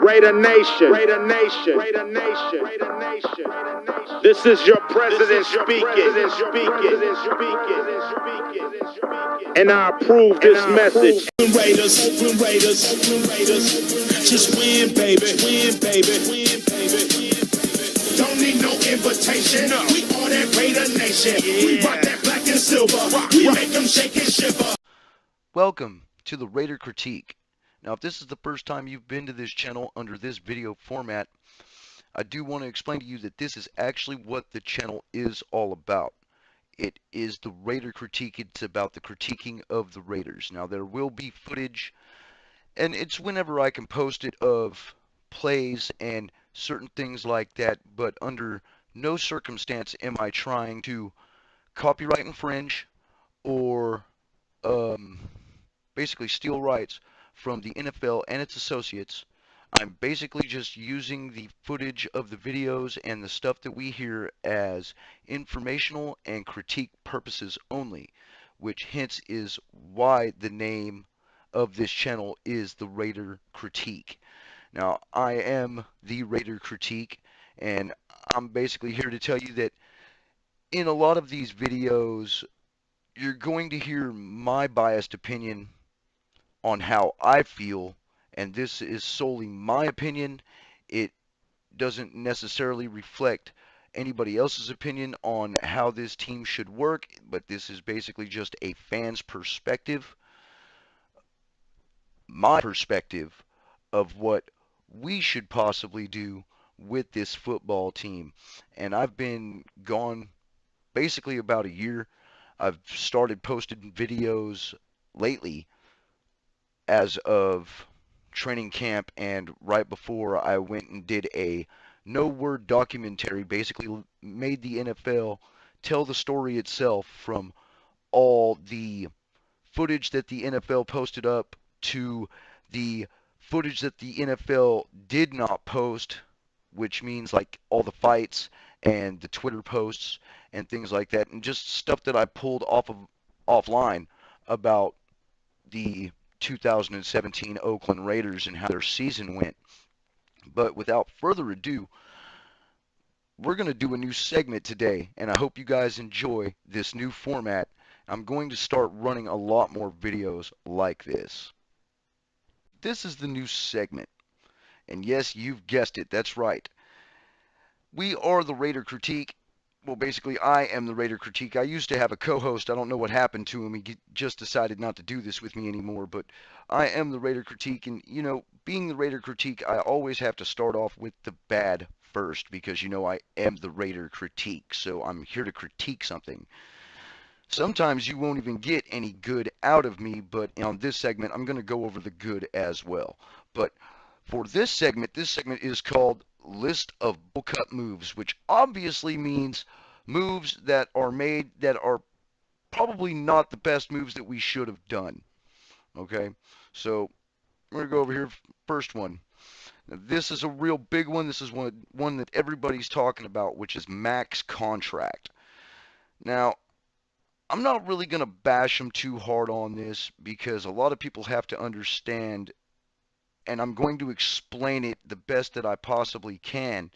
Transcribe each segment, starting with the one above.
Raider Nation, Raider Nation, Raider Nation, Raider Nation. This is your president speaking. And I approve this message. Raiders, Oakland Raiders, Oakland Raiders. Just win, baby, win, baby, win, baby. Don't need no invitation. We are that Raider Nation. We rock that black and silver. We make them shake and shiver. Welcome to the Raider Critique. Now, if this is the first time you've been to this channel under this video format, I do want to explain to you that this is actually what the channel is all about. It is the Raider Critique. It's about the critiquing of the Raiders. Now, there will be footage, and it's whenever I can post it, of plays and certain things like that, but under no circumstance am I trying to copyright infringe or basically steal rights from the NFL and its associates. I'm basically just using the footage of the videos and the stuff that we hear as informational and critique purposes only, which hence is why the name of this channel is the Raider Critique. Now, I am the Raider Critique, and I'm basically here to tell you that in a lot of these videos, you're going to hear my biased opinion on how I feel, and this is solely my opinion. It doesn't necessarily reflect anybody else's opinion on how this team should work, but this is basically just a fan's perspective, my perspective of what we should possibly do with this football team. And I've been gone basically about a year. I've started posting videos lately as of training camp, and right before I went and did a no-word documentary, basically made the NFL tell the story itself from all the footage that the NFL posted up to the footage that the NFL did not post, which means like all the fights and the Twitter posts and things like that, and just stuff that I pulled offline about the 2017 Oakland Raiders and how their season went. But without further ado, we're going to do a new segment today, and I hope you guys enjoy this new format. I'm going to start running a lot more videos like this. This is the new segment, and yes, you've guessed it, that's right. We are the Raider Critique. Well, basically, I am the Raider Critique. I used to have a co-host. I don't know what happened to him. He just decided not to do this with me anymore. But I am the Raider Critique. And, you know, being the Raider Critique, I always have to start off with the bad first because, you know, I am the Raider Critique. So I'm here to critique something. Sometimes you won't even get any good out of me. But on this segment, I'm going to go over the good as well. But for this segment is called List of Bullcut Moves, which obviously means moves that are made that are probably not the best moves that we should have done. Okay, so we're going to go over here. First one. Now, this is a real big one. This is one that everybody's talking about, which is max contract. Now, I'm not really going to bash them too hard on this because a lot of people have to understand, and I'm going to explain it the best that I possibly can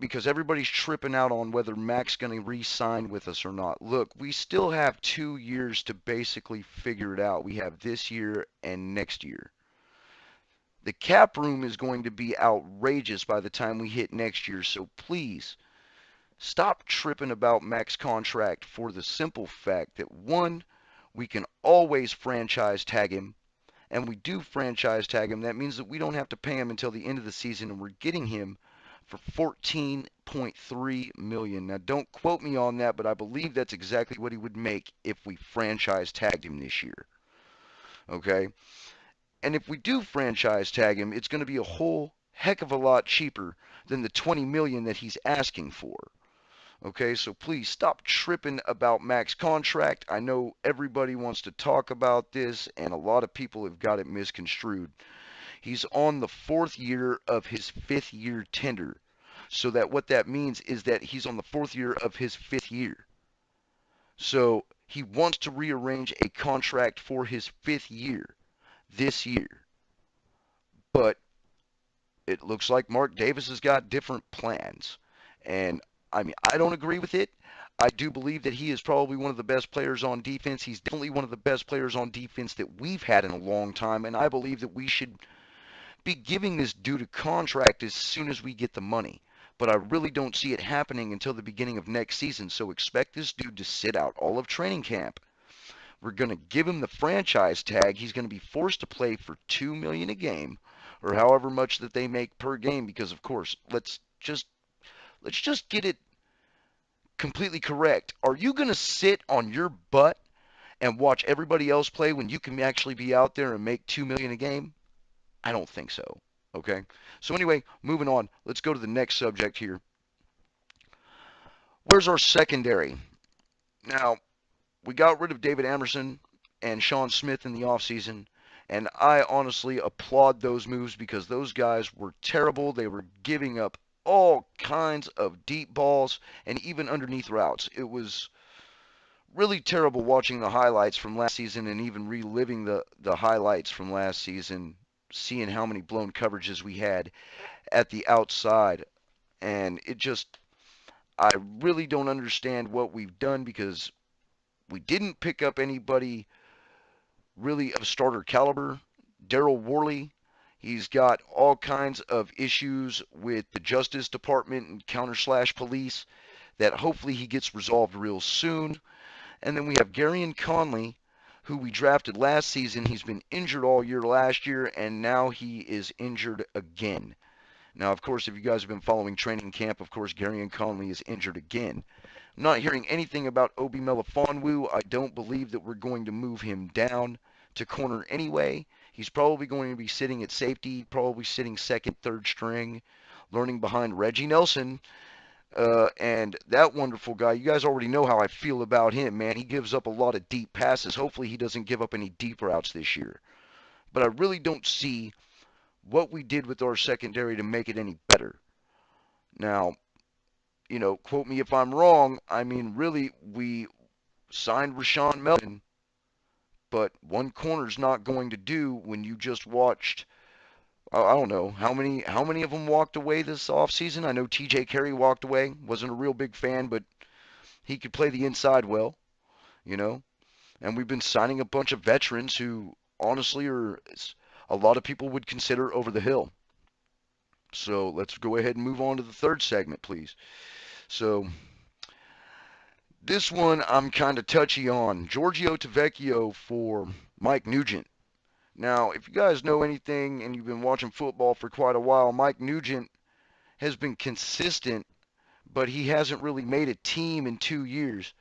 because everybody's tripping out on whether Mac's going to re-sign with us or not. Look, we still have 2 years to basically figure it out. We have this year and next year. The cap room is going to be outrageous by the time we hit next year, so please stop tripping about Mac's contract for the simple fact that, one, we can always franchise tag him, and we do franchise tag him. That means that we don't have to pay him until the end of the season, and we're getting him for $14.3 million. Now, don't quote me on that, but I believe that's exactly what he would make if we franchise tagged him this year. Okay? And if we do franchise tag him, it's going to be a whole heck of a lot cheaper than the $20 million that he's asking for. Okay, so please stop tripping about Mac's contract. I know everybody wants to talk about this, and a lot of people have got it misconstrued. He's on the 4th year of his 5th year tender. So that what that means is that he's on the 4th year of his 5th year. So he wants to rearrange a contract for his 5th year. this year. But it looks like Mark Davis has got different plans. And I mean, I don't agree with it. I do believe that he is probably one of the best players on defense. He's definitely one of the best players on defense that we've had in a long time. And I believe that we should be giving this dude a contract as soon as we get the money. But I really don't see it happening until the beginning of next season. So expect this dude to sit out all of training camp. We're going to give him the franchise tag. He's going to be forced to play for $2 million a game, or however much that they make per game. Because of course, let's just get it completely correct. Are you going to sit on your butt and watch everybody else play when you can actually be out there and make $2 million a game? I don't think so. Okay. So anyway, moving on. Let's go to the next subject here. Where's our secondary? Now, we got rid of David Amerson and Sean Smith in the offseason, and I honestly applaud those moves because those guys were terrible. They were giving up all kinds of deep balls and even underneath routes. It was really terrible watching the highlights from last season and even reliving the highlights from last season, seeing how many blown coverages we had at the outside. And I really don't understand what we've done because we didn't pick up anybody really of starter caliber. Daryl Worley, he's got all kinds of issues with the Justice Department and counter/police that hopefully he gets resolved real soon. And then we have Garyon Conley, who we drafted last season. He's been injured all year last year, and now he is injured again. Now, of course, if you guys have been following training camp, of course, Garyon Conley is injured again. I'm not hearing anything about Obi Melifonwu. I don't believe that we're going to move him down to corner anyway. He's probably going to be sitting at safety, probably sitting second, third string, learning behind Reggie Nelson. And that wonderful guy, you guys already know how I feel about him, man. He gives up a lot of deep passes. Hopefully he doesn't give up any deep routes this year. But I really don't see what we did with our secondary to make it any better. Now, quote me if I'm wrong. I mean, really, we signed Rashawn Melvin, but one corner's not going to do when you just watched. I don't know how many of them walked away this offseason. I know T.J. Carey walked away. Wasn't a real big fan, but he could play the inside well, you know. And we've been signing a bunch of veterans who honestly are a lot of people would consider over the hill. So let's go ahead and move on to the third segment, please. So this one I'm kind of touchy on. Giorgio Tavecchio for Mike Nugent. Now, if you guys know anything and you've been watching football for quite a while, Mike Nugent has been consistent, but he hasn't really made a team in 2 years.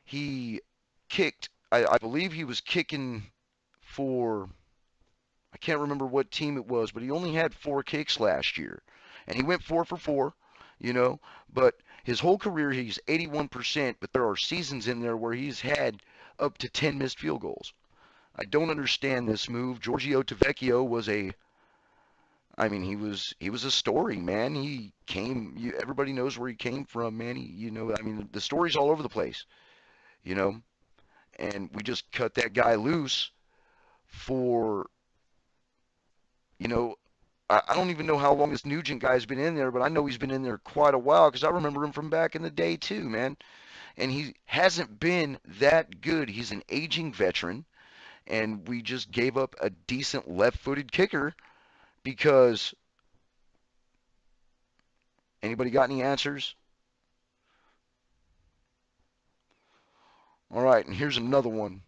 He kicked, I believe he was kicking for, I can't remember what team it was, but he only had 4 kicks last year. And he went 4 for 4, but his whole career he's 81%, but there are seasons in there where he's had up to 10 missed field goals. I don't understand this move. Giorgio Tavecchio was he was a story, man. Everybody knows where he came from, man. The story's all over the place, and we just cut that guy loose for, I don't even know how long this Nugent guy's been in there, but I know he's been in there quite a while because I remember him from back in the day too, man. And he hasn't been that good. He's an aging veteran. And we just gave up a decent left-footed kicker because anybody got any answers? All right, and here's another one.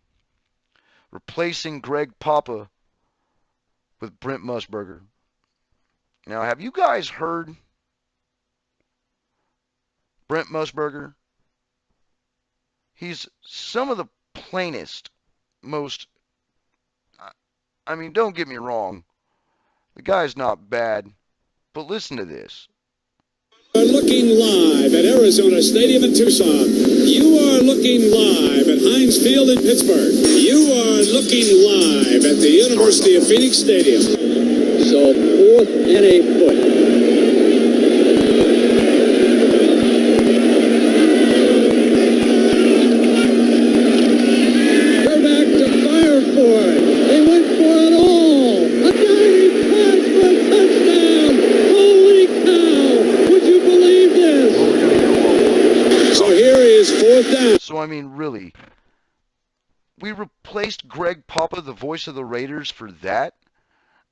Replacing Greg Papa with Brent Musburger. Now, have you guys heard Brent Musburger? He's some of the plainest, most... don't get me wrong. The guy's not bad, but listen to this. You are looking live at Arizona Stadium in Tucson. You are looking live at Heinz Field in Pittsburgh. You are looking live at the University of Phoenix Stadium. So 4th and a foot. They're back to fire for it. They went for it all. really, we replaced Greg Papa, the voice of the Raiders, for that.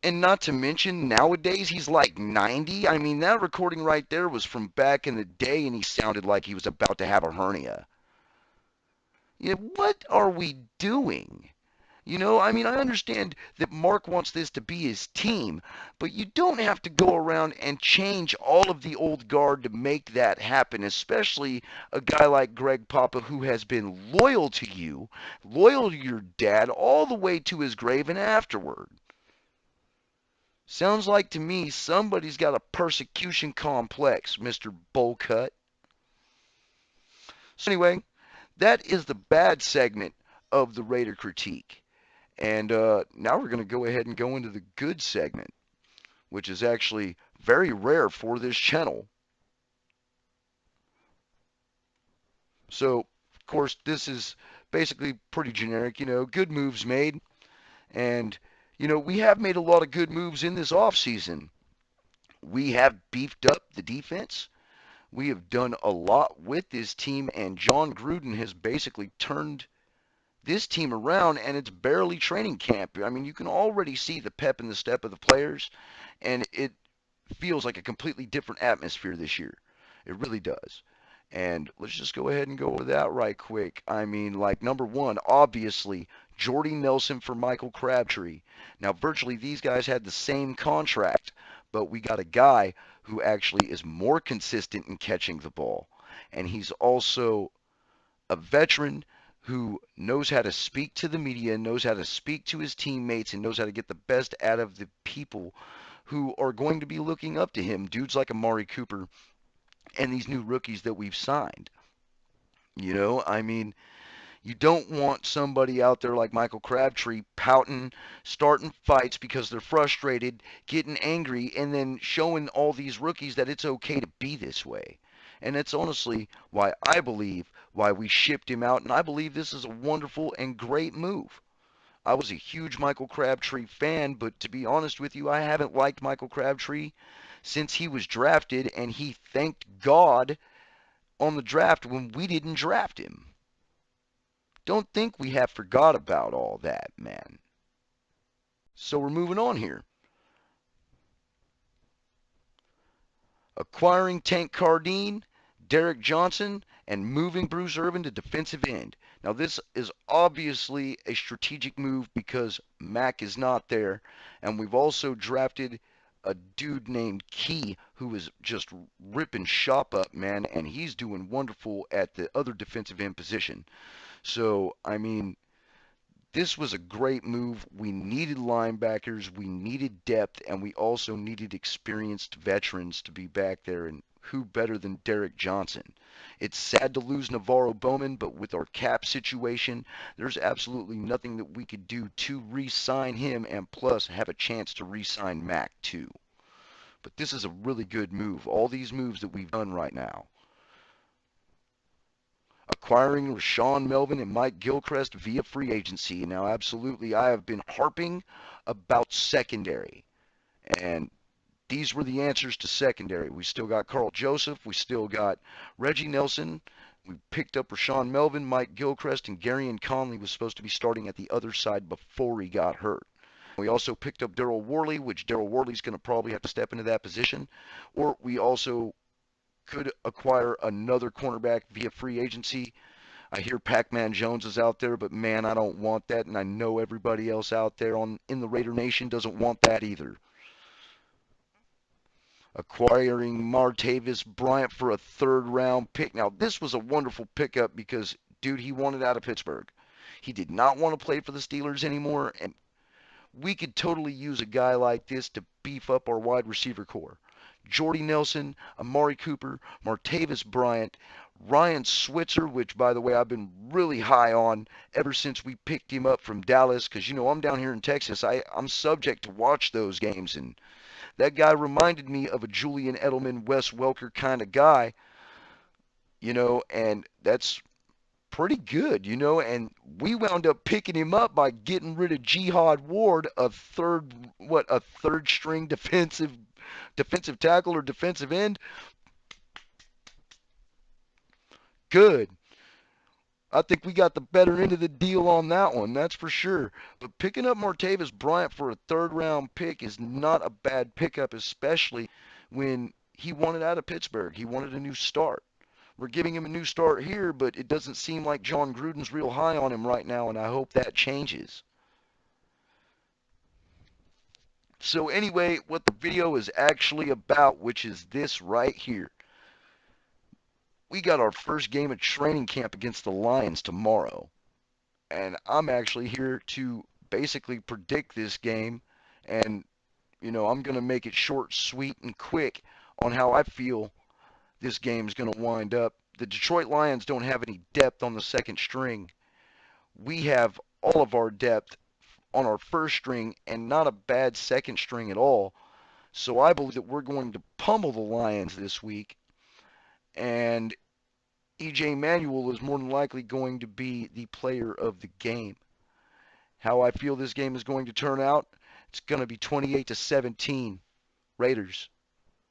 And not to mention, nowadays he's like 90. I mean, that recording right there was from back in the day, and he sounded like he was about to have a hernia. Yeah, what are we doing? I mean, I understand that Mark wants this to be his team, but you don't have to go around and change all of the old guard to make that happen, especially a guy like Greg Papa who has been loyal to you, loyal to your dad, all the way to his grave and afterward. Sounds like to me somebody's got a persecution complex, Mr. Bullcut. So anyway, that is the bad segment of the Raider critique. And now we're going to go ahead and go into the good segment, which is actually very rare for this channel. So, of course, this is basically pretty generic, good moves made. And, we have made a lot of good moves in this offseason. We have beefed up the defense. We have done a lot with this team, and John Gruden has basically turned this team around, and it's barely training camp. I mean, you can already see the pep and the step of the players, and it feels like a completely different atmosphere this year. It really does. And let's just go ahead and go over that right quick. I mean, like, number one, obviously, Jordy Nelson for Michael Crabtree. Now, virtually these guys had the same contract, but we got a guy who actually is more consistent in catching the ball. And he's also a veteran who knows how to speak to the media, knows how to speak to his teammates, and knows how to get the best out of the people who are going to be looking up to him. Dudes like Amari Cooper and these new rookies that we've signed. I mean, you don't want somebody out there like Michael Crabtree pouting, starting fights because they're frustrated, getting angry, and then showing all these rookies that it's okay to be this way. And that's honestly why we shipped him out, and I believe this is a wonderful and great move. I was a huge Michael Crabtree fan, but to be honest with you, I haven't liked Michael Crabtree since he was drafted, and he thanked God on the draft when we didn't draft him. Don't think we have forgot about all that, man. So we're moving on here. Acquiring Tank Cardine, Derek Johnson, and moving Bruce Irvin to defensive end. Now, this is obviously a strategic move because Mac is not there, and we've also drafted a dude named Key who is just ripping shop up, man, and he's doing wonderful at the other defensive end position. So, I mean, this was a great move. We needed linebackers, we needed depth, and we also needed experienced veterans to be back there, and who better than Derek Johnson? It's sad to lose Navarro Bowman, but with our cap situation, there's absolutely nothing that we could do to re-sign him and plus have a chance to re-sign Mac too. But this is a really good move. All these moves that we've done right now. Acquiring Rashawn Melvin and Mike Gilchrist via free agency. Now, absolutely, I have been harping about secondary. And these were the answers to secondary. We still got Carl Joseph. We still got Reggie Nelson. We picked up Rashawn Melvin, Mike Gilchrist, and Gary Conley was supposed to be starting at the other side before he got hurt. We also picked up Daryl Worley, which Daryl Worley's going to probably have to step into that position. Or we also could acquire another cornerback via free agency. I hear Pac-Man Jones is out there, but man, I don't want that, and I know everybody else out there in the Raider Nation doesn't want that either. Acquiring Martavis Bryant for a third-round pick. Now, this was a wonderful pickup because, dude, he wanted out of Pittsburgh. He did not want to play for the Steelers anymore, and we could totally use a guy like this to beef up our wide receiver core. Jordy Nelson, Amari Cooper, Martavis Bryant, Ryan Switzer, which, by the way, I've been really high on ever since we picked him up from Dallas because, I'm down here in Texas. I'm subject to watch those games, and that guy reminded me of a Julian Edelman, Wes Welker kind of guy, and that's pretty good, and we wound up picking him up by getting rid of Jihad Ward, a third string defensive tackle or defensive end. Good. I think we got the better end of the deal on that one, that's for sure. But picking up Martavis Bryant for a third-round pick is not a bad pickup, especially when he wanted out of Pittsburgh. He wanted a new start. We're giving him a new start here, but it doesn't seem like John Gruden's real high on him right now, and I hope that changes. So anyway, what the video is actually about, which is this right here. We got our first game of training camp against the Lions tomorrow. And I'm actually here to basically predict this game. And, I'm going to make it short, sweet, and quick on how I feel this game's going to wind up. The Detroit Lions don't have any depth on the second string. We have all of our depth on our first string and not a bad second string at all. So I believe that we're going to pummel the Lions this week. And E.J. Manuel is more than likely going to be the player of the game. How I feel this game is going to turn out, it's going to be 28-17 Raiders.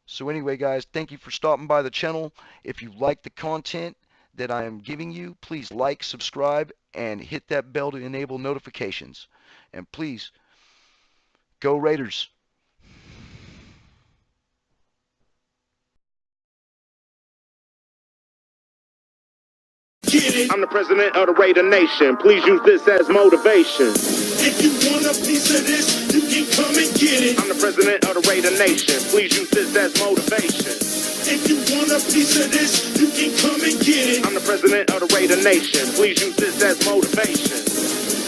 So anyway, guys, thank you for stopping by the channel. If you like the content that I am giving you, please like, subscribe, and hit that bell to enable notifications. And please, go Raiders. I'm the president of the Raider Nation. Please use this as motivation. If you want a piece of this, you can come and get it. I'm the president of the Raider Nation. Please use this as motivation. If you want a piece of this, you can come and get it. I'm the president of the Raider Nation. Please use this as motivation.